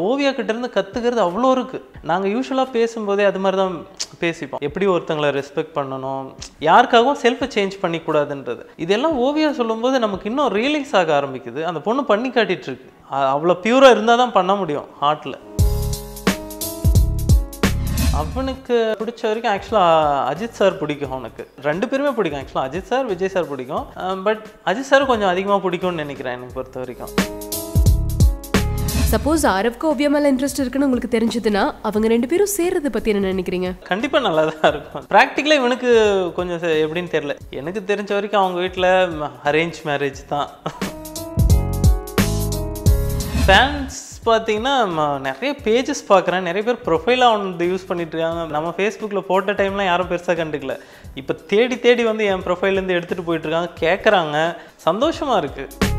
ஓவியா கிட்டேருந்து கற்றுக்கிறது அவ்வளோ இருக்குது. நாங்கள் யூஸ்வலாக பேசும்போதே அது மாதிரி தான் பேசிப்போம். எப்படி ஒருத்தங்களை ரெஸ்பெக்ட் பண்ணணும், யாருக்காகவும் செல்ஃபை சேஞ்ச் பண்ணிக்கூடாதுன்றது. இதெல்லாம் ஓவியா சொல்லும்போது நமக்கு இன்னும் ரியலைஸ் ஆக ஆரம்பிக்குது. அந்த பொண்ணு பண்ணி காட்டிகிட்ருக்கு. அவ்வளோ பியூராக இருந்தால் தான் பண்ண முடியும் ஹார்ட்டில். அவனுக்கு பிடிச்ச வரைக்கும் ஆக்சுவலாக அஜித் சார் பிடிக்கும். அவனுக்கு 2 பேருமே பிடிக்கும். ஆக்சுவலாக அஜித் சார், விஜய் சார் பிடிக்கும். பட் அஜித் சார் கொஞ்சம் அதிகமாக பிடிக்கும்னு நினைக்கிறேன் எனக்கு பொறுத்த வரைக்கும். சப்போஸ் ஆரவ்க்கு ஓவியா மேலே இன்ட்ரெஸ்ட் இருக்குன்னு உங்களுக்கு தெரிஞ்சதுன்னா அவங்க 2 பேரும் சேர்றது பற்றி என்ன நினைக்கிறீங்க? கண்டிப்பாக நல்லா தான் இருக்கும். ப்ராக்டிக்கலாக இவனுக்கு கொஞ்சம் எப்படின்னு தெரியல. எனக்கு தெரிஞ்ச வரைக்கும் அவங்க வீட்டில் அரேஞ்ச் மேரேஜ் தான். ஃபேன்ஸ் பார்த்தீங்கன்னா நிறைய பேஜஸ் பார்க்குறேன். நிறைய பேர் ப்ரொஃபைலாக வந்து யூஸ் பண்ணிட்டு இருக்காங்க. நம்ம ஃபேஸ்புக்கில் போட்ட டைம்லாம் யாரும் பெருசாக கண்டுக்கல. இப்போ தேடி தேடி வந்து என் ப்ரொஃபைல்லேருந்து எடுத்துகிட்டு போயிட்டுருக்காங்க, கேட்குறாங்க. சந்தோஷமாக இருக்குது.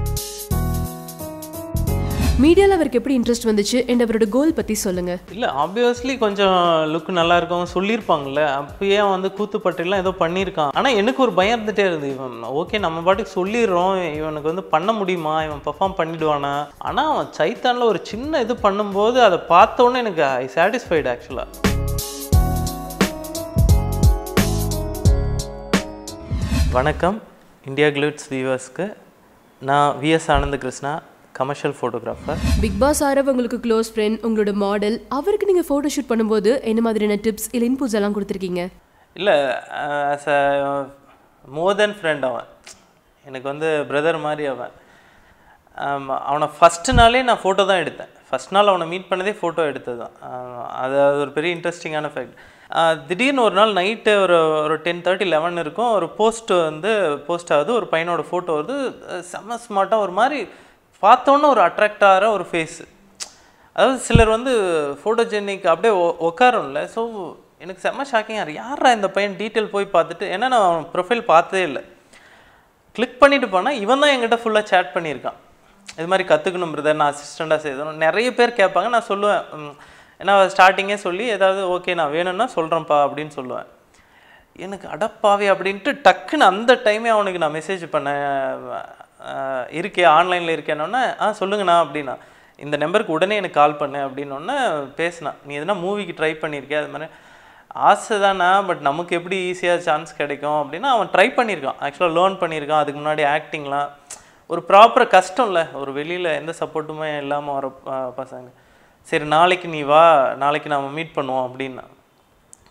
மீடியாவில் அவருக்கு எப்படி இன்ட்ரெஸ்ட் வந்துச்சு அண்ட் அவரோட கோல் பற்றி சொல்லுங்கள். இல்லை, ஆப்வியஸ்லி கொஞ்சம் லுக் நல்லா இருக்கவங்க சொல்லியிருப்பாங்கள்ல. அப்பயே வந்து கூத்துப்பட்டிலாம் ஏதோ பண்ணியிருக்கான். ஆனால் எனக்கு ஒரு பயம் இருந்துகிட்டே இருந்தது. இவன் ஓகே நம்ம பாட்டுக்கு சொல்லிடுறோம், இவனுக்கு வந்து பண்ண முடியுமா, இவன் பெர்ஃபார்ம் பண்ணிவிடுவானா. ஆனால் அவன் சைத்தானில் ஒரு சின்ன இது பண்ணும்போது அதை பார்த்தோன்னே எனக்கு ஐ சாட்டிஸ்ஃபைடு ஆக்சுவலாக. வணக்கம் இந்தியா கிளிட்ஸ் வியூவர்ஸ்க்கு. நான் VS Anantha Krishna, commercial photographer. Bigg Boss Aarav உங்களுக்கு க்ளோஸ் ஃப்ரெண்ட், உங்களோட மாடல். அவருக்கு நீங்கள் ஃபோட்டோ ஷூட் பண்ணும்போது என்ன மாதிரியான டிப்ஸ் இல்லை இன்புட்ஸ் எல்லாம் கொடுத்துருக்கீங்க? இல்லை, as a more then friend. அவன் எனக்கு வந்து பிரதர் மாதிரி. அவனை ஃபஸ்ட்டு நாளே நான் ஃபோட்டோ தான் எடுத்தேன். ஃபஸ்ட் நாள் அவனை மீட் பண்ணதே ஃபோட்டோ எடுத்தது தான். அது ஒரு பெரிய இன்ட்ரெஸ்டிங்கான ஃபேக்ட். திடீர்னு ஒரு நாள் நைட்டு ஒரு 10:30 11 இருக்கும். ஒரு போஸ்ட் ஆகுது. ஒரு பையனோட ஃபோட்டோ வருது. செம்ம ஸ்மார்ட்டாக ஒரு மாதிரி பார்த்தோன்னே ஒரு அட்ராக்ட் ஆகிற ஒரு ஃபேஸு. அதாவது சிலர் வந்து ஃபோட்டோஜெனிக் அப்படியே உட்காரும்ல. ஸோ எனக்கு செம்ம ஷாக்கிங்காக யாரா இந்த பையன் டீட்டெயில் போய் பார்த்துட்டு, ஏன்னா நான் அவன் ப்ரொஃபைல் பார்த்ததே இல்லை. கிளிக் பண்ணிவிட்டு போனால் இவன் தான் என்கிட்ட ஃபுல்லாக சேட் பண்ணியிருக்கான். இது மாதிரி கற்றுக்கணும் பிரதர், நான் அசிஸ்டண்ட்டாக செய்யணும். நிறைய பேர் கேட்பாங்க. நான் சொல்லுவேன், ஏன்னா ஸ்டார்டிங்கே சொல்லி ஏதாவது ஓகே நான் வேணும்னா சொல்கிறேன்ப்பா அப்படின்னு சொல்லுவேன். எனக்கு அடப்பாவே அப்படின்ட்டு டக்குன்னு அந்த டைமே அவனுக்கு நான் மெசேஜ் பண்ணேன், இருக்கே ஆன்லைனில் இருக்கேன்னொன்னே சொல்லுங்கண்ணா அப்படின்னா, இந்த நம்பருக்கு உடனே எனக்கு கால் பண்ணு அப்படின்னொன்னே பேசினான். நீ எதுனா மூவிக்கு ட்ரை பண்ணியிருக்கேன், அது மாதிரி ஆசை தானே, பட் நமக்கு எப்படி ஈஸியாக சான்ஸ் கிடைக்கும் அப்படின்னா அவன் ட்ரை பண்ணியிருக்கான். ஆக்சுவலாக லேர்ன் பண்ணியிருக்கான். அதுக்கு முன்னாடி ஆக்டிங்லாம் ஒரு ப்ராப்பராக கஷ்டம் இல்லை, ஒரு வெளியில் எந்த சப்போர்ட்டுமே இல்லாமல் வர பசங்க. சரி நாளைக்கு நீ வா, நாளைக்கு நாம் மீட் பண்ணுவோம் அப்படின்னா.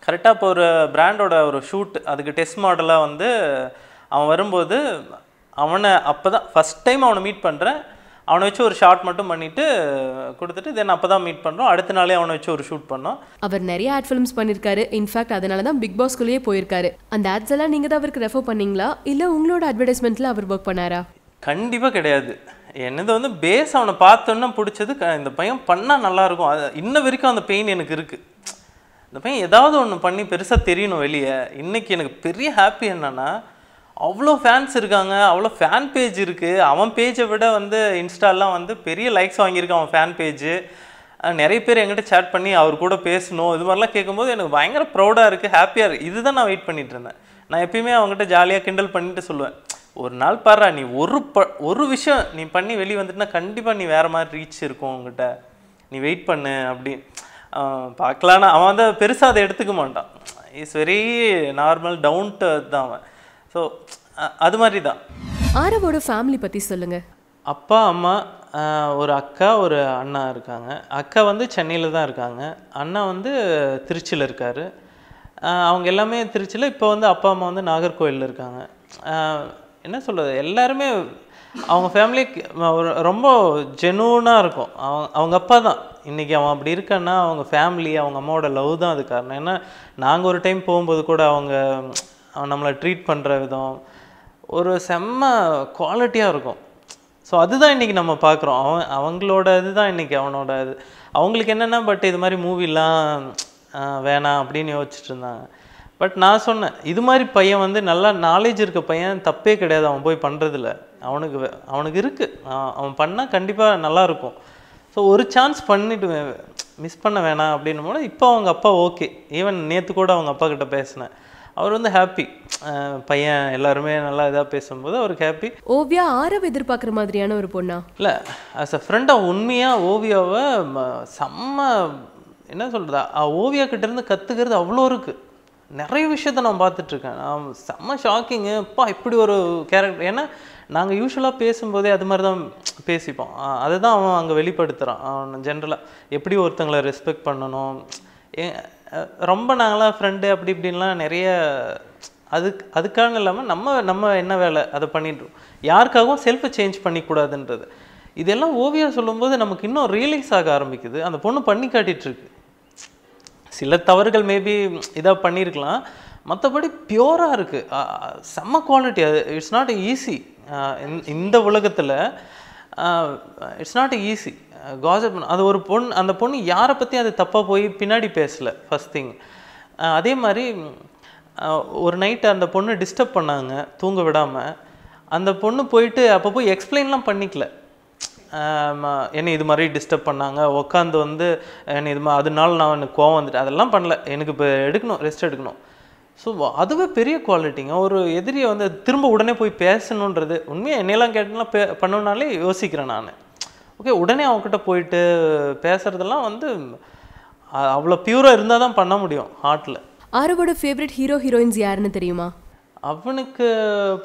கரெக்டாக இப்போ ஒரு பிராண்டோட ஒரு ஷூட், அதுக்கு டெஸ்ட் மாடலாக வந்து அவன் வரும்போது அவனை அப்போ தான் ஃபஸ்ட் டைம் அவனை மீட் பண்ணுறேன். அவனை வச்சு ஒரு ஷார்ட் மட்டும் பண்ணிவிட்டு கொடுத்துட்டு தென் அப்போ தான் மீட் பண்ணுறோம். அடுத்த நாளே அவனை வச்சு ஒரு ஷூட் பண்ணோம். அவர் நிறைய ஆட் ஃபிலிம்ஸ் பண்ணியிருக்காரு. இன்ஃபேக்ட் அதனால தான் பிக் பாஸ்குள்ளேயே போயிருக்காரு. அந்த ஆட்ஸ் எல்லாம் நீங்கள் தான் அவருக்கு ரெஃபர் பண்ணீங்களா, இல்லை உங்களோட அட்வர்டைஸ்மெண்ட்டில் அவர் ஒர்க் பண்ணாரா? கண்டிப்பாக கிடையாது. என்னது வந்து பேஸ் அவனை பார்த்தோன்னா பிடிச்சது, இந்த பையன் பண்ணால் நல்லாயிருக்கும். அது இன்ன வரைக்கும் அந்த பெயின் எனக்கு இருக்குது. இந்த பையன் ஏதாவது ஒன்று பண்ணி பெருசாக தெரியணும் வெளியே. இன்றைக்கி எனக்கு பெரிய ஹாப்பி என்னென்னா, அவ்வளோ ஃபேன்ஸ் இருக்காங்க, அவ்வளோ ஃபேன் பேஜ் இருக்குது. அவன் பேஜை விட வந்து இன்ஸ்டாலாம் வந்து பெரிய லைக்ஸ் வாங்கியிருக்கான் அவன் ஃபேன் பேஜு. நிறைய பேர் என்கிட்ட சேட் பண்ணி அவர் கூட பேசணும், இது மாதிரிலாம் கேட்கும்போது எனக்கு பயங்கர ப்ரௌடாக இருக்குது, ஹாப்பியாக இருக்குது. இதுதான் நான் வெயிட் பண்ணிகிட்டு இருந்தேன். நான் எப்பயுமே அவங்ககிட்ட ஜாலியாக கிண்டல் பண்ணிட்டு சொல்லுவேன், ஒரு நாள் பாரு நீ ஒரு விஷயம் நீ பண்ணி வெளியே வந்துட்டுனா கண்டிப்பாக நீ வேறு மாதிரி ரீச் இருக்கும் உங்ககிட்ட, நீ வெயிட் பண்ணு அப்படி பார்க்கலான்னா. அவன் வந்து பெருசாக அதை எடுத்துக்க மாட்டான். It's very normal down to தான் அவன். ஸோ அது மாதிரி தான். ஆரவோட ஃபேமிலி பற்றி சொல்லுங்கள். அப்பா அம்மா, ஒரு அக்கா ஒரு அண்ணா இருக்காங்க. அக்கா வந்து சென்னையில் தான் இருக்காங்க, அண்ணா வந்து திருச்சியில் இருக்கார். அவங்க எல்லாமே திருச்சியில். இப்போ வந்து அப்பா அம்மா வந்து நாகர்கோவிலில் இருக்காங்க. என்ன சொல்கிறது, எல்லாருமே அவங்க ஃபேமிலி ரொம்ப ஜெனூனாக இருக்கும். அவங்க அப்பா தான் இன்றைக்கி அவன் அப்படி இருக்கான்னா அவங்க ஃபேமிலி, அவங்க அம்மாவோட லவ் தான் அது காரணம். ஏன்னா நாங்கள் ஒரு டைம் போகும்போது கூட அவங்க நம்மளை ட்ரீட் பண்ணுற விதம் ஒரு செம்ம குவாலிட்டியாக இருக்கும். ஸோ அதுதான் இன்றைக்கி நம்ம பார்க்குறோம். அவங்களோட இதுதான் இன்றைக்கி அவனோட இது. அவங்களுக்கு என்னென்னா பட் இது மாதிரி மூவிலாம் வேணாம் அப்படின்னு யோசிச்சுட்டு இருந்தாங்க. பட் நான் சொன்னேன், இது மாதிரி பையன் வந்து நல்லா நாலேஜ் இருக்க பையன், தப்பே கிடையாது அவன் போய் பண்ணுறதில்ல. அவனுக்கு இருக்குது, அவன் பண்ணால் கண்டிப்பாக நல்லாயிருக்கும். ஸோ ஒரு சான்ஸ் பண்ணிவிட்டு மிஸ் பண்ண வேணாம் அப்படின்னும் போது இப்போ அவங்க அப்பா ஓகே. ஈவன் நேற்று கூட அவங்க அப்பா கிட்ட பேசினேன், அவர் வந்து ஹாப்பி. பையன் எல்லாருமே நல்லா இதாக பேசும்போது அவருக்கு ஹாப்பி. ஓவியா ஆரவ் எதிர்பார்க்குற மாதிரியான ஒரு பொண்ணா? இல்லை, ஆஸ் அ ஃப்ரெண்டாக உண்மையாக ஓவியாவை செம்ம என்ன சொல்கிறது, ஓவியா கிட்டேருந்து கற்றுக்கிறது அவ்வளோ இருக்குது. நிறைய விஷயத்த நான் பார்த்துட்ருக்கேன். நான் செம்ம ஷாக்கிங்கு, அப்பா இப்படி ஒரு கேரக்டர். ஏன்னா நாங்கள் யூஸ்வலாக பேசும்போதே அது மாதிரி தான் பேசிப்போம். அதுதான் அவன் அங்கே வெளிப்படுத்துகிறான். அவன் ஜென்ரலாக எப்படி ஒருத்தங்களை ரெஸ்பெக்ட் பண்ணணும், ரொம்ப நாங்களாம் ஃப்ரெண்டு அப்படி இப்படின்லாம் நிறைய அதுக்கான இல்லாமல் நம்ம என்ன வேலை அதை பண்ணிட்டுருவோம். யாருக்காகவும் செல்ஃபை சேஞ்ச் பண்ணிக்கூடாதுன்றது இதெல்லாம் ஓவியா சொல்லும்போது நமக்கு இன்னும் ரியலைஸ் ஆக ஆரம்பிக்குது. அந்த பொண்ணு பண்ணி காட்டிகிட்ருக்கு. சில தவறுகள் மேபி இதாக பண்ணியிருக்கலாம், மற்றபடி பியூராக இருக்குது, செம்ம குவாலிட்டி. அது இட்ஸ் நாட் ஈஸி இந்த உலகத்தில். It's not easy gossip. அது ஒரு பொண்ணு, அந்த பொண்ணு யாரை பற்றி அது தப்பாக போய் பின்னாடி பேசலை ஃபஸ்ட் திங். அதே மாதிரி ஒரு நைட்டு அந்த பொண்ணு டிஸ்டர்ப் பண்ணாங்க தூங்க விடாமல். அந்த பொண்ணு போயிட்டு அப்போ போய் எக்ஸ்பிளைன்லாம் பண்ணிக்கல, என்னை இது மாதிரி டிஸ்டர்ப் பண்ணாங்க, உட்காந்து வந்து என்னை இது மாதிரி அதனால நான் எனக்கு கோவம் வந்துட்டு அதெல்லாம் பண்ணல, எனக்கு இப்போ எடுக்கணும், ரெஸ்ட் எடுக்கணும். ஸோ அதுவே பெரிய குவாலிட்டிங்க. ஒரு எதிரியை வந்து திரும்ப உடனே போய் பேசணுன்றது உண்மையாக என்னையெல்லாம் கேட்டலாம் பண்ணணுனாலே யோசிக்கிறேன் நான். ஓகே, உடனே அவங்ககிட்ட போயிட்டு பேசுகிறதெல்லாம் வந்து அவ்வளோ பியூராக இருந்தால் தான் பண்ண முடியும் ஹார்ட்டில். ஆரவோட ஃபேவரட் ஹீரோ ஹீரோயின்ஸ் யாருன்னு தெரியுமா? அவனுக்கு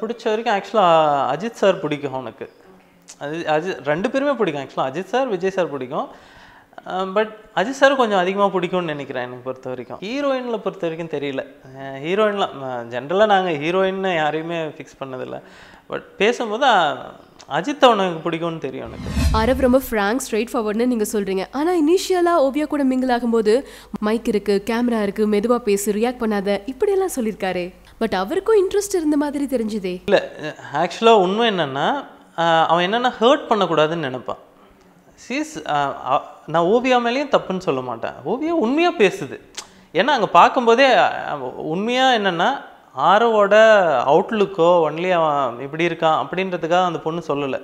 பிடிச்ச வரைக்கும் ஆக்சுவலாக அஜித் சார் பிடிக்கும் அவனுக்கு. அஜித் ரெண்டு பேருமே பிடிக்கும். ஆக்சுவலாக அஜித் சார், விஜய் சார் பிடிக்கும். பட் அஜித் சார் கொஞ்சம் அதிகமாக பிடிக்கும்னு நினைக்கிறேன் எனக்கு பொறுத்த வரைக்கும். ஹீரோயினில் பொறுத்த வரைக்கும் தெரியல. ஹீரோயின்லாம் ஜென்ரலாக நாங்கள் ஹீரோயின்னு யாரையுமே ஃபிக்ஸ் பண்ணதில்லை. பட் பேசும்போது அஜித் அவனுக்கு பிடிக்கும்னு தெரியும் எனக்கு. ஆரவ் ரொம்ப ஃப்ராங்க், ஸ்ட்ரெயிட் ஃபார்வர்ட்னு நீங்கள் சொல்கிறீங்க. ஆனால் இனிஷியலாக ஓவியா கூட மிங்கிள் ஆகும்போது மைக் இருக்குது, கேமரா இருக்குது, மெதுவாக பேசு, ரியாக்ட் பண்ணாத, இப்படியெல்லாம் சொல்லியிருக்காரு. பட் அவருக்கும் இன்ட்ரெஸ்ட் இருந்த மாதிரி தெரிஞ்சுதே. இல்லை, ஆக்சுவலாக உண்மை என்னென்னா அவன் என்னென்னா ஹர்ட் பண்ணக்கூடாதுன்னு நினைப்பான். நான் ஓவியா மேலேயும் தப்புன்னு சொல்ல மாட்டேன். ஓவியா உண்மையாக பேசுது. ஏன்னா அங்கே பார்க்கும்போதே உண்மையாக என்னென்னா ஆரோவோட அவுட்லுக்கோ ஒன்லி அவன் இப்படி இருக்கான் அப்படின்றதுக்காக அந்த பொண்ணு சொல்லலை.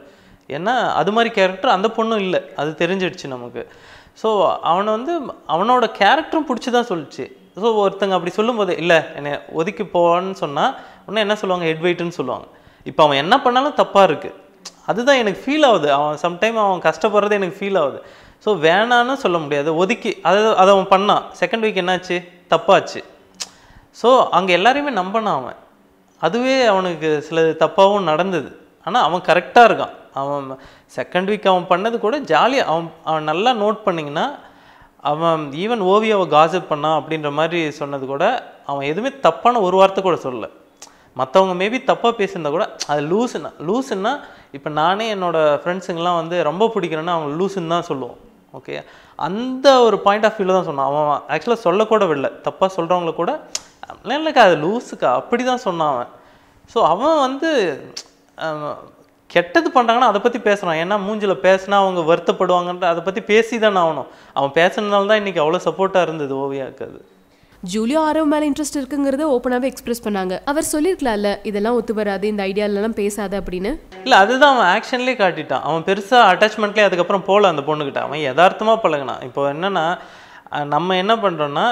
ஏன்னா அது மாதிரி கேரக்டர் அந்த பொண்ணும் இல்லை, அது தெரிஞ்சிடுச்சு நமக்கு. ஸோ அவனை வந்து அவனோட கேரக்டரும் பிடிச்சி தான் சொல்லிச்சு. ஸோ ஒருத்தங்க அப்படி சொல்லும்போது இல்லை என்னை ஒதுக்கி போவான்னு சொன்னால் இன்னும் என்ன சொல்லுவாங்க, ஹெட் வெயிட்டுன்னு சொல்லுவாங்க. இப்போ அவன் என்ன பண்ணாலும் தப்பாக இருக்குது, அதுதான் எனக்கு ஃபீல் ஆகுது. அவன் சம்டைம் அவன் கஷ்டப்படுறது எனக்கு ஃபீல் ஆகுது. ஸோ வேணான்னு சொல்ல முடியாது, ஒதுக்கி அதை அவன் பண்ணான். செகண்ட் வீக் என்னாச்சு, தப்பாச்சு. ஸோ அங்கே எல்லாரையுமே நம்பினான் அவன். அதுவே அவனுக்கு சில தப்பாகவும் நடந்தது. ஆனால் அவன் கரெக்டாக இருக்கான். அவன் செகண்ட் வீக் அவன் பண்ணது கூட ஜாலியாக அவன் நல்லா நோட் பண்ணிங்கன்னா அவன் ஈவன் ஓவியாவை காசிப் பண்ணான் அப்படின்ற மாதிரி சொன்னது கூட அவன் எதுவுமே தப்பான ஒரு வார்த்தை கூட சொல்லலை. மற்றவங்க மேபி தப்பாக பேசியிருந்தா கூட அது லூஸுன்னா இப்போ நானே என்னோடய ஃப்ரெண்ட்ஸுங்கெலாம் வந்து ரொம்ப பிடிக்கிறேன்னா அவங்க லூஸுன்னு தான் சொல்லுவோம். ஓகே, அந்த ஒரு பாயிண்ட் ஆஃப் வியூவில் தான் சொன்னான். அவன் ஆக்சுவலாக சொல்லக்கூட விடல, தப்பாக சொல்கிறவங்கள கூட இல்லைக்கா அது லூஸுக்கா அப்படி தான் சொன்னான் அவன். ஸோ அவன் வந்து கெட்டது பண்ணுறாங்கன்னா அதை பற்றி பேசுகிறான். ஏன்னா மூஞ்சில் பேசினா அவங்க வருத்தப்படுவாங்கன்ற அதை பற்றி பேசி தானே ஆகணும். அவன் பேசுனதுனால தான் இன்றைக்கி அவ்வளோ சப்போர்ட்டாக இருந்தது ஓவியாவுக்கு. அது ஜூலியோ ஆரவ் மேலே இன்ட்ரெஸ்ட் இருக்குங்கிறத ஓப்பனாகவே எக்ஸ்பிரஸ் பண்ணாங்க. அவர் சொல்லியிருக்கலாம்ல இதெல்லாம் ஒத்து வராது, இந்த ஐடியாலெலாம் பேசாத அப்படின்னு. இல்லை, அதுதான் அவன் ஆக்ஷன்லேயே காட்டிட்டான். அவன் பெருசாக அட்டாச்மெண்ட்லேயே அதுக்கப்புறம் போகல அந்த பொண்ணுக்கிட்ட. அவன் யதார்த்தமாக பழகினான். இப்போ என்னென்னா நம்ம என்ன பண்ணுறோன்னா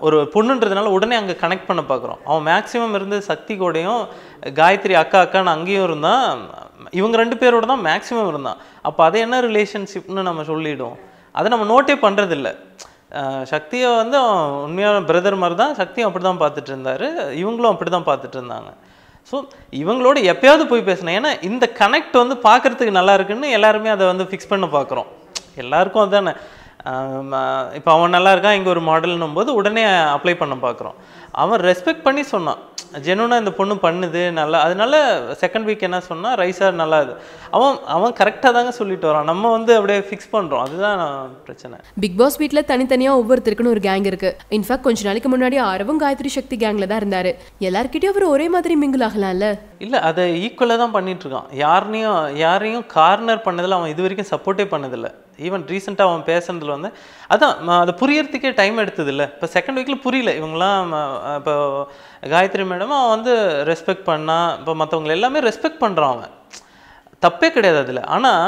ஒரு பொண்ணுன்றதுனால உடனே அங்கே கனெக்ட் பண்ண பார்க்குறோம். அவன் மேக்ஸிமம் இருந்து சக்தி கூடயும் காயத்ரி அக்கான்னு அங்கேயும் இருந்தான். இவங்க ரெண்டு பேரோட தான் மேக்ஸிமம் இருந்தான். அப்போ அதை என்ன ரிலேஷன்ஷிப்னு நம்ம சொல்லிவிடுவோம். அதை நம்ம நோட்டே பண்ணுறதில்ல. சக்தியை வந்து உண்மையான பிரதர் மாதிரி தான் சக்தியும் அப்படி தான் பார்த்துட்டு இருந்தார், இவங்களும் அப்படி தான் பார்த்துட்டு இருந்தாங்க. ஸோ இவங்களோட எப்போயாவது போய் பேசினேன். ஏன்னா இந்த கனெக்ட் வந்து பார்க்குறதுக்கு நல்லா இருக்குன்னு எல்லாருமே அதை வந்து ஃபிக்ஸ் பண்ண பார்க்குறோம். எல்லாருக்கும் அதுதானே. இப்போ அவன் நல்லா இருக்கான், இங்கே ஒரு மாடல்னும் போது உடனே அப்ளை பண்ண பார்க்குறோம். அவன் ரெஸ்பெக்ட் பண்ணி சொன்னான், ஜெனுவனாக இந்த பொண்ணு பண்ணுது நல்லா. அதனால செகண்ட் வீக் என்ன சொன்னால் ரைஸாக நல்லா இது அவன் கரெக்டாக தாங்க சொல்லிட்டு வரான். நம்ம வந்து அப்படியே ஃபிக்ஸ் பண்ணுறோம், அதுதான் பிரச்சனை. பிக் பாஸ் வீட்டில் தனித்தனியாக ஒவ்வொருத்தருக்குன்னு ஒரு கேங் இருக்குது. இன்ஃபேக்ட் கொஞ்ச நாளைக்கு முன்னாடி ஆரவும் காயத்ரி சக்தி கேங்கில் தான் இருந்தார். எல்லாருக்கிட்டையும் அவர் ஒரே மாதிரி மிங்கிள் ஆகலாம்ல? இல்லை, அதை ஈக்குவலாக தான் பண்ணிகிட்ருக்கான். யாரையும் கார்னர் பண்ணதில் அவன் இது வரைக்கும் சப்போர்ட்டே பண்ணதில்லை. ஈவன் ரீசெண்டாக அவன் பேசுனதில் வந்து அதான் அதை புரியறதுக்கே டைம் எடுத்தது இல்லை. இப்போ செகண்ட் வீக்கில் புரியல. இவங்களாம் இப்போ காயத்ரி மேடம் அவன் வந்து ரெஸ்பெக்ட் பண்ணால், இப்போ மற்றவங்களை எல்லாமே ரெஸ்பெக்ட் பண்ணுறான். அவன் தப்பே கிடையாது அதில். ஆனால்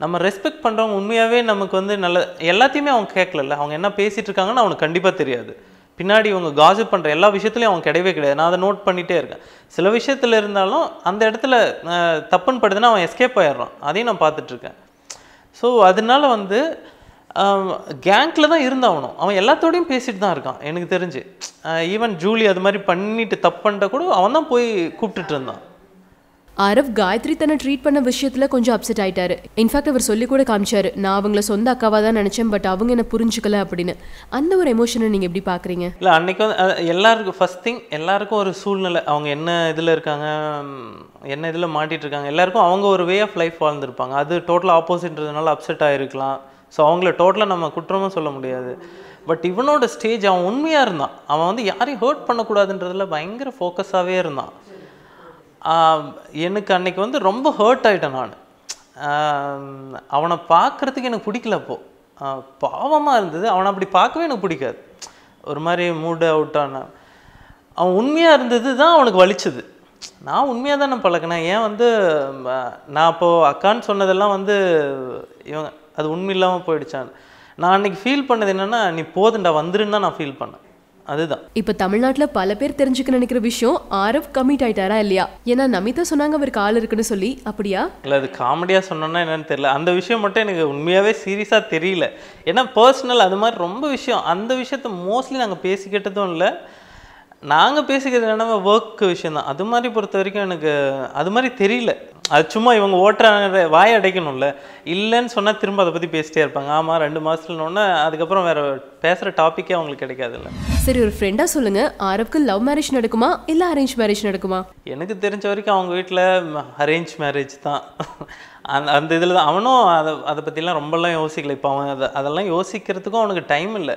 நம்ம ரெஸ்பெக்ட் பண்ணுறவங்க உண்மையாகவே நமக்கு வந்து நல்ல எல்லாத்தையுமே அவங்க கேட்கல. அவங்க என்ன பேசிகிட்டு இருக்காங்கன்னு அவனுக்கு கண்டிப்பாக தெரியாது. பின்னாடி இவங்க காசிப் பண்ணுற எல்லா விஷயத்துலையும் அவங்க கிடையவே கிடையாது. நான் அதை நோட் பண்ணிகிட்டே இருக்கேன். சில விஷயத்தில் இருந்தாலும் அந்த இடத்துல தப்புன்னு படுதுன்னா அவன் எஸ்கேப் ஆயிடுறான். அதையும் நான் பார்த்துட்ருக்கேன். ஸோ அதனால வந்து கேங்கில் தான் இருந்தாகணும். அவன் எல்லாத்தோடையும் பேசிட்டு தான் இருக்கான் எனக்கு தெரிஞ்சு. ஈவன் ஜூலி அது மாதிரி பண்ணிட்டு தப்பு பண்ணிட்ட கூட அவன் தான் போய் கூப்பிட்டுட்டு இருந்தான். ஆரவ் காயத்ரி தன்னை ட்ரீட் பண்ண விஷயத்துல கொஞ்சம் அப்செட் ஆயிட்டாரு. இன்ஃபேக்ட் அவர் சொல்லி கூட காமிச்சாரு, நான் அவங்கள சொந்த அக்காவா தான் நினைச்சேன், பட் அவங்க என்ன புரிஞ்சுக்கல அப்படின்னு. அந்த ஒரு எமோஷனை நீங்க எப்படி பாக்குறீங்க? இல்லை, அன்னைக்கு வந்து எல்லாருக்கும் ஃபர்ஸ்ட் திங், எல்லாருக்கும் ஒரு சூழ்நிலை, அவங்க என்ன இதில் இருக்காங்க, என்ன இதில் மாட்டிட்டு இருக்காங்க, எல்லாருக்கும் அவங்க ஒரு வே ஆஃப் லைஃப் வாழ்ந்துருப்பாங்க. அது டோட்டலாக ஆப்போசிட்ன்றதுனால அப்செட் ஆகிருக்கலாம். ஸோ அவங்கள டோட்டலாக நம்ம குற்றமும் சொல்ல முடியாது. பட் இவனோட ஸ்டேஜ் அவன் உண்மையாக இருந்தான். அவன் வந்து யாரையும் ஹர்ட் பண்ணக்கூடாதுன்றதுல பயங்கர ஃபோக்கஸாகவே இருந்தான். எனக்கு அன்னைக்கு வந்து ரொம்ப ஹர்ட் ஆகிட்டேன் நான். அவனை பார்க்குறதுக்கு எனக்கு பிடிக்கல. அப்போது பாவமாக இருந்தது. அவனை அப்படி பார்க்கவே எனக்கு பிடிக்காது. ஒரு மாதிரி மூடு அவுட்டான அவன் உண்மையாக இருந்தது தான் அவனுக்கு வலிச்சது. நான் உண்மையாக தான் நான் பழக்கினேன். ஏன் வந்து நான் அப்போது அக்கான்னு சொன்னதெல்லாம் வந்து இவங்க அது உண்மை இல்லாமல் போயிடுச்சான்னு நான் அன்றைக்கி ஃபீல் பண்ணது என்னென்னா, நீ போதுண்டா வந்துருன்னு தான் நான் ஃபீல் பண்ணேன். அதுதான் இப்போ தமிழ்நாட்டில் பல பேர் தெரிஞ்சுக்க நினைக்கிற விஷயம், ஆரவ் கமிட் ஆயிட்டாரா இல்லையா? ஏன்னா நமிதா சொன்னாங்க அவருக்கு ஆள் இருக்குன்னு சொல்லி. அப்படியா? இல்லை, அது காமெடியாக சொன்னோன்னா என்னன்னு தெரியல. அந்த விஷயம் மட்டும் எனக்கு உண்மையாகவே சீரியஸாக தெரியல. ஏன்னா பர்சனல் அது மாதிரி ரொம்ப விஷயம். அந்த விஷயத்த மோஸ்ட்லி நாங்கள் பேசிக்கிட்டதும் இல்லை. நாங்கள் பேசிக்கிறது என்னன்னா ஒர்க் விஷயந்தான். அது மாதிரி பொறுத்த வரைக்கும் எனக்கு அது மாதிரி தெரியல. அது சும்மா இவங்க ஓட்டுறாங்க, வாயை அடைக்கணும்ல. இல்லைன்னு சொன்னால் திரும்ப அதை பற்றி பேசிட்டே இருப்பாங்க. ஆமாம் 2 மாதத்துலன்னு அதுக்கப்புறம் வேறு பேசுகிற டாப்பிக்கே அவங்களுக்கு கிடைக்காதுல்ல. சரி, ஒரு ஃப்ரெண்டாக சொல்லுங்கள், ஆரவ்க்கு லவ் மேரேஜ் நடக்குமா இல்லை அரேஞ்ச் மேரேஜ் நடக்குமா? எனக்கு தெரிஞ்ச வரைக்கும் அவங்க வீட்டில் அரேஞ்ச் மேரேஜ் தான். அந்த இதில் தான் அவனும் அதை பற்றிலாம் ரொம்பலாம் யோசிக்கல. இப்போ அவன் அதெல்லாம் யோசிக்கிறதுக்கும் அவனுக்கு டைம் இல்லை.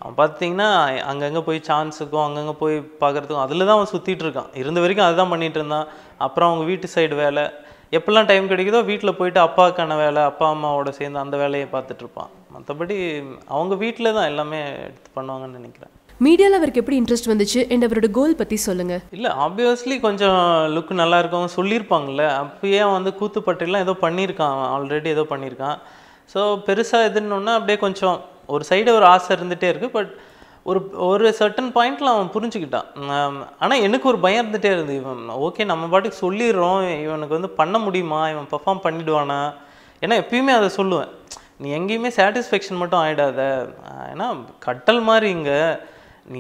அவன் பார்த்தீங்கன்னா அங்கங்கே போய் சான்ஸுக்கும் அங்கங்கே போய் பார்க்குறதுக்கும் அதில் தான் அவன் சுற்றிட்டு இருக்கான். இருந்த வரைக்கும் அதுதான் பண்ணிகிட்டு இருந்தான். அப்புறம் அவங்க வீட்டு சைடு வேலை, எப்போல்லாம் டைம் கிடைக்குதோ வீட்டில் போயிட்டு அப்பாவுக்கான வேலை, அப்பா அம்மாவோட சேர்ந்து அந்த வேலையை பார்த்துட்ருப்பான். மற்றபடி அவங்க வீட்டில் தான் எல்லாமே எடுத்து பண்ணுவாங்கன்னு நினைக்கிறேன். மீடியாவில் அவருக்கு எப்படி இன்ட்ரெஸ்ட் வந்துச்சு அண்ட் அவரோட கோல் பற்றி சொல்லுங்கள். இல்லை, ஆப்வியஸ்லி கொஞ்சம் லுக் நல்லா இருக்கவங்க சொல்லியிருப்பாங்கள்ல. அப்பயே அவன் வந்து கூத்துப்பட்டிலாம் ஏதோ பண்ணியிருக்கான், ஆல்ரெடி ஏதோ பண்ணியிருக்கான். ஸோ பெருசாக எதுன்னொன்னா அப்படியே கொஞ்சம் ஒரு சைடு ஒரு ஆசை இருந்துகிட்டே இருக்குது. பட் ஒரு சர்டன் பாயிண்டில் அவன் புரிஞ்சுக்கிட்டான். ஆனால் எனக்கு ஒரு பயம் இருந்துகிட்டே இருந்து, இவன் ஓகே நம்ம பாட்டுக்கு சொல்லிடுறோம், இவனுக்கு வந்து பண்ண முடியுமா, இவன் பெர்ஃபார்ம் பண்ணிவிடுவானா. ஏன்னா எப்பயுமே அதை சொல்லுவேன், நீ எங்கேயுமே சாட்டிஸ்ஃபேக்ஷன் மட்டும் ஆகிடாத. ஏன்னா கட்டல் மாதிரி இங்கே நீ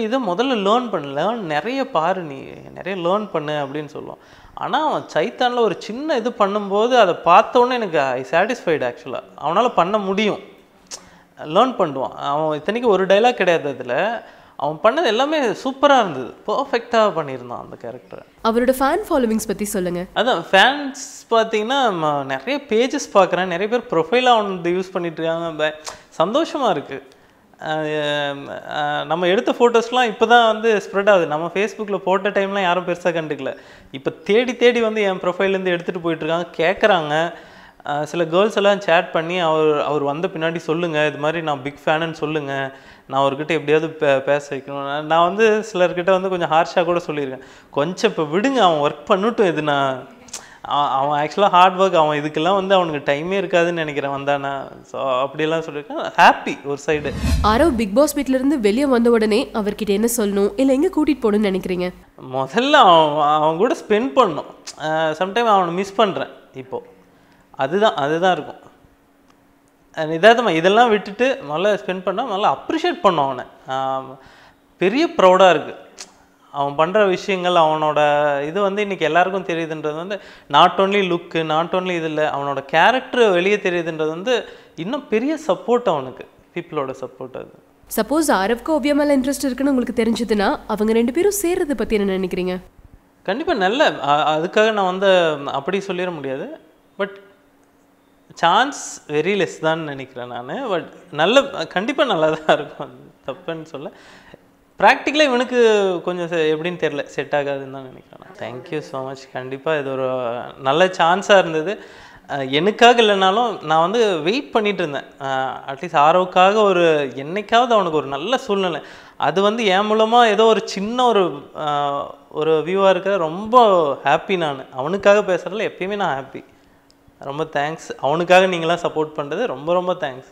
இதை முதல்ல லேர்ன் நிறைய பாரு, நீ நிறைய லேர்ன் பண்ணு அப்படின்னு சொல்லுவோம். ஆனால் அவன் சைத்தானில் ஒரு சின்ன இது பண்ணும்போது அதை பார்த்தோன்னே எனக்கு ஐ சாட்டிஸ்ஃபைடு. ஆக்சுவலாக அவனால் பண்ண முடியும், லேர்ன் பண்ணுவான். அவன் இத்தனைக்கு ஒரு டைலாக் கிடையாது அதில். அவன் பண்ணது எல்லாமே சூப்பராக இருந்தது, பர்ஃபெக்டாக பண்ணியிருந்தான் அந்த கேரக்டரை. அவரோட ஃபேன் ஃபாலோவிங்ஸ் பற்றி சொல்லுங்கள். அதான் ஃபேன்ஸ் பார்த்தீங்கன்னா நிறைய பேஜஸ் பார்க்குறேன், நிறைய பேர் ப்ரொஃபைலாக அவன் யூஸ் பண்ணிட்டு இருக்காங்க. சந்தோஷமாக இருக்குது. நம்ம எடுத்த ஃபோட்டோஸ்லாம் இப்போ தான் வந்து ஸ்ப்ரெட் ஆகுது. நம்ம ஃபேஸ்புக்கில் போட்ட டைம்லாம் யாரும் பெருசாக கண்டுக்கல. இப்போ தேடி வந்து என் ப்ரொஃபைல்லேருந்து எடுத்துகிட்டு போயிட்டுருக்காங்க, கேட்குறாங்க. சில கேர்ள்ஸ் எல்லாம் சேட் பண்ணி அவர் வந்த பின்னாடி சொல்லுங்கள், இது மாதிரி நான் பிக் ஃபேனுன்னு சொல்லுங்கள், நான் அவர்கிட்ட எப்படியாவது பேச வைக்கணும். நான் வந்து சிலர்கிட்ட வந்து கொஞ்சம் ஹார்ஷாக கூட சொல்லியிருக்கேன், கொஞ்சம் இப்போ விடுங்க, அவன் ஒர்க் பண்ணட்டும். இது அவன் ஆக்சுவலாக ஹார்ட் ஒர்க், அவன் இதுக்கெல்லாம் வந்து அவனுக்கு டைமே இருக்காதுன்னு நினைக்கிறேன் வந்தானா. ஸோ அப்படியெல்லாம் சொல்லியிருக்கேன். ஹாப்பி ஒரு சைடு. ஆரவ் பிக் பாஸ் வீட்டிலேருந்து வெளியே வந்த உடனே அவர்கிட்ட என்ன சொல்லணும், இல்லை எங்கே கூட்டிகிட்டு போகணும்னு நினைக்கிறீங்க? முதல்ல அவன் கூட ஸ்பெண்ட் பண்ணணும். சம்டைம் அவனை மிஸ் பண்ணுறேன் இப்போது. அதுதான் இருக்கும். இதாதமாக இதெல்லாம் விட்டுட்டு முதல்ல ஸ்பெண்ட் பண்ணால் நல்லா அப்ரிஷியேட் பண்ணோம் அவனை. பெரிய ப்ரௌடாக இருக்குது அவன் பண்ணுற விஷயங்கள். அவனோட இது வந்து இன்றைக்கி எல்லாருக்கும் தெரியுதுன்றது வந்து not only look, not only இதில் அவனோட கேரக்டர் வெளியே தெரியுதுன்றது வந்து இன்னும் பெரிய சப்போர்ட் அவனுக்கு, பீப்புளோட சப்போர்ட். அது சப்போஸ் ஆரவ்க்கு ஓவியா மேலே இன்ட்ரெஸ்ட் இருக்குன்னு உங்களுக்கு தெரிஞ்சதுன்னா அவங்க 2 பேரும் சேர்றதை பற்றி என்ன நினைக்கிறீங்க? கண்டிப்பாக நல்ல, அதுக்காக நான் வந்து அப்படி சொல்லிட முடியாது. பட் சான்ஸ் வெரி லெஸ் தான் நினைக்கிறேன் நான். பட் கண்டிப்பாக நல்லா தான் இருக்கும், தப்புன்னு சொல்ல. ப்ராக்டிக்கலாக இவனுக்கு கொஞ்சம் எப்படின்னு தெரில, செட் ஆகாதுன்னு தான் நினைக்கிறேன். Thank you so much. கண்டிப்பாக இது ஒரு நல்ல சான்ஸாக இருந்தது. எனக்காக இல்லைனாலும் நான் வந்து வெயிட் பண்ணிகிட்டு இருந்தேன். அட்லீஸ்ட் ஆரோவுக்காக என்னைக்காவது அவனுக்கு ஒரு நல்ல சூழ்நிலை, அது வந்து என் மூலமாக ஏதோ ஒரு சின்ன ஒரு வியூவாக இருக்க ரொம்ப ஹாப்பி. நான் அவனுக்காக பேசுகிறதில்ல, எப்பயுமே நான் ஹாப்பி. ரொம்ப தேங்க்ஸ். அவனுக்காக நீங்களாம் சப்போர்ட் பண்ணுறது ரொம்ப தேங்க்ஸ்.